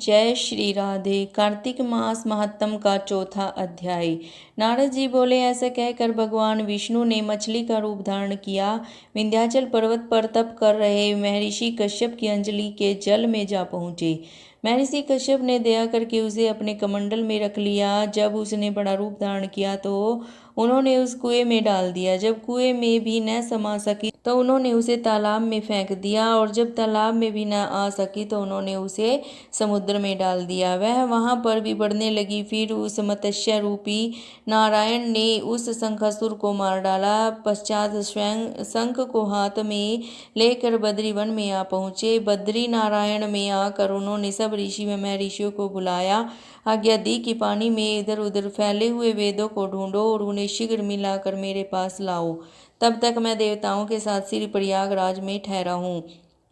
जय श्री राधे। कार्तिक मास महात्म का चौथा अध्याय। नारद जी बोले, ऐसा कहकर भगवान विष्णु ने मछली का रूप धारण किया। विंध्याचल पर्वत पर तप कर रहे महर्षि कश्यप की अंजलि के जल में जा पहुँचे। महर्षि कश्यप ने दया करके उसे अपने कमंडल में रख लिया। जब उसने बड़ा रूप धारण किया तो उन्होंने उस कुएं में डाल दिया। जब कुएं में भी न समा सकी तो उन्होंने उसे तालाब में फेंक दिया, और जब तालाब में भी न आ सकी तो उन्होंने उसे समुद्र में डाल दिया। वह वहां पर भी बढ़ने लगी। फिर उस मत्स्य रूपी नारायण ने उस शंखासुर को मार डाला। पश्चात स्वयं शंख को हाथ में लेकर बद्री वन में आ पहुँचे। बद्री नारायण में आकर उन्होंने सब ऋषि व महर्षियों को बुलाया। आज्ञा दी कि पानी में इधर उधर फैले हुए वेदों को ढूंढो और उन्हें शीघ्र मिलाकर मेरे पास लाओ। तब तक मैं देवताओं के साथ श्री प्रयागराज में ठहरा हूँ।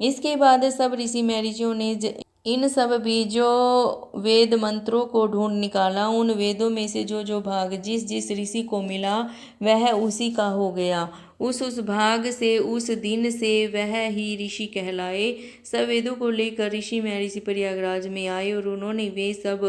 इसके बाद सब ऋषि महर्षियों ने इन सब बीजों वेद मंत्रों को ढूंढ निकाला। उन वेदों में से जो जो भाग जिस जिस ऋषि को मिला वह उसी का हो गया। उस भाग से उस दिन से वह ही ऋषि कहलाए। सब वेदों को लेकर ऋषि महर्षि प्रयागराज में आए और उन्होंने वे सब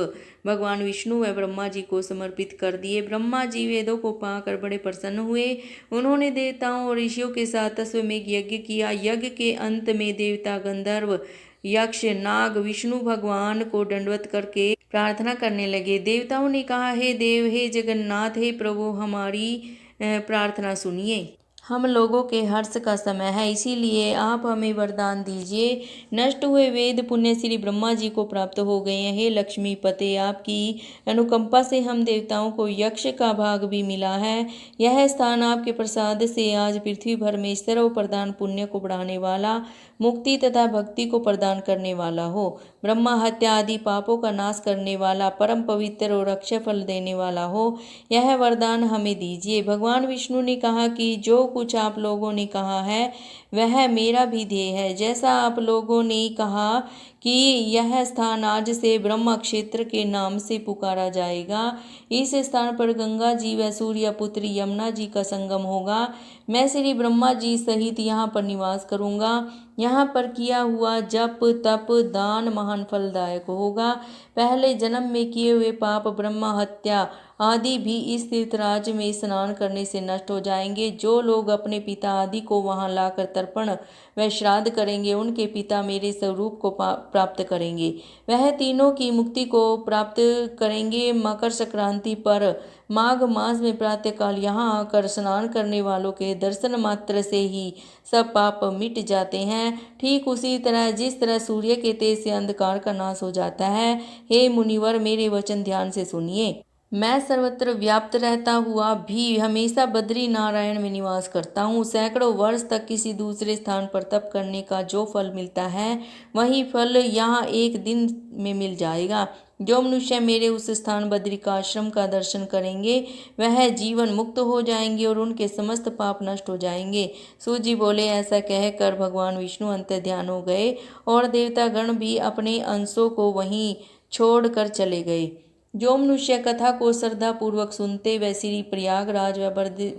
भगवान विष्णु व ब्रह्मा जी को समर्पित कर दिए। ब्रह्मा जी वेदों को पाकर बड़े प्रसन्न हुए। उन्होंने देवताओं और ऋषियों के साथ अश्वमेघ यज्ञ किया। यज्ञ के अंत में देवता, गंधर्व, यक्ष, नाग विष्णु भगवान को दंडवत करके प्रार्थना करने लगे। देवताओं ने कहा, हे देव, हे जगन्नाथ, हे प्रभु, हमारी प्रार्थना सुनिए। हम लोगों के हर्ष का समय है, इसीलिए आप हमें वरदान दीजिए। नष्ट हुए वेद पुण्य श्री ब्रह्मा जी को प्राप्त हो गए हैं। हे लक्ष्मीपते, आपकी अनुकंपा से हम देवताओं को यक्ष का भाग भी मिला है। यह स्थान आपके प्रसाद से आज पृथ्वी भर में सर्व प्रदान पुण्य को बढ़ाने वाला, मुक्ति तथा भक्ति को प्रदान करने वाला हो। ब्रह्मा हत्या आदि पापों का नाश करने वाला, परम पवित्र और अक्षय फल देने वाला हो। यह वरदान हमें दीजिए। भगवान विष्णु ने कहा कि जो कुछ आप लोगों ने कहा है वह मेरा भी ध्येय है। जैसा आप लोगों ने कहा कि यह स्थान आज से ब्रह्म क्षेत्र के नाम से पुकारा जाएगा। इस स्थान पर गंगा जी व सूर्य पुत्री यमुना जी का संगम होगा। मैं श्री ब्रह्मा जी सहित यहाँ पर निवास करूँगा। यहाँ पर किया हुआ जप, तप, दान महान फलदायक होगा। पहले जन्म में किए हुए पाप, ब्रह्म हत्या आदि भी इस तीर्थराज में स्नान करने से नष्ट हो जाएंगे। जो लोग अपने पिता आदि को वहां लाकर तर्पण व श्राद्ध करेंगे, उनके पिता मेरे स्वरूप को प्राप्त करेंगे। वह तीनों की मुक्ति को प्राप्त करेंगे। मकर संक्रांति पर माघ मास में प्रातःकाल यहाँ आकर स्नान करने वालों के दर्शन मात्र से ही सब पाप मिट जाते हैं। ठीक उसी तरह जिस तरह सूर्य के तेज से अंधकार का नाश हो जाता है। हे मुनिवर, मेरे वचन ध्यान से सुनिए। मैं सर्वत्र व्याप्त रहता हुआ भी हमेशा बद्री नारायण में निवास करता हूँ। सैकड़ों वर्ष तक किसी दूसरे स्थान पर तप करने का जो फल मिलता है वही फल यहाँ एक दिन में मिल जाएगा। जो मनुष्य मेरे उस स्थान बद्रिकाश्रम का दर्शन करेंगे वह जीवन मुक्त हो जाएंगे और उनके समस्त पाप नष्ट हो जाएंगे। सूत जी बोले, ऐसा कहकर भगवान विष्णु अंतर्ध्यान हो गए और देवतागण भी अपने अंशों को वहीं छोड़कर चले गए। जो मनुष्य कथा को श्रद्धा पूर्वक सुनते व श्री प्रयागराज व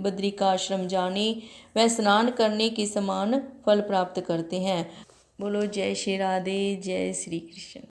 बद्रिकाश्रम जाने व स्नान करने के समान फल प्राप्त करते हैं। बोलो जय श्री राधे, जय श्री कृष्ण।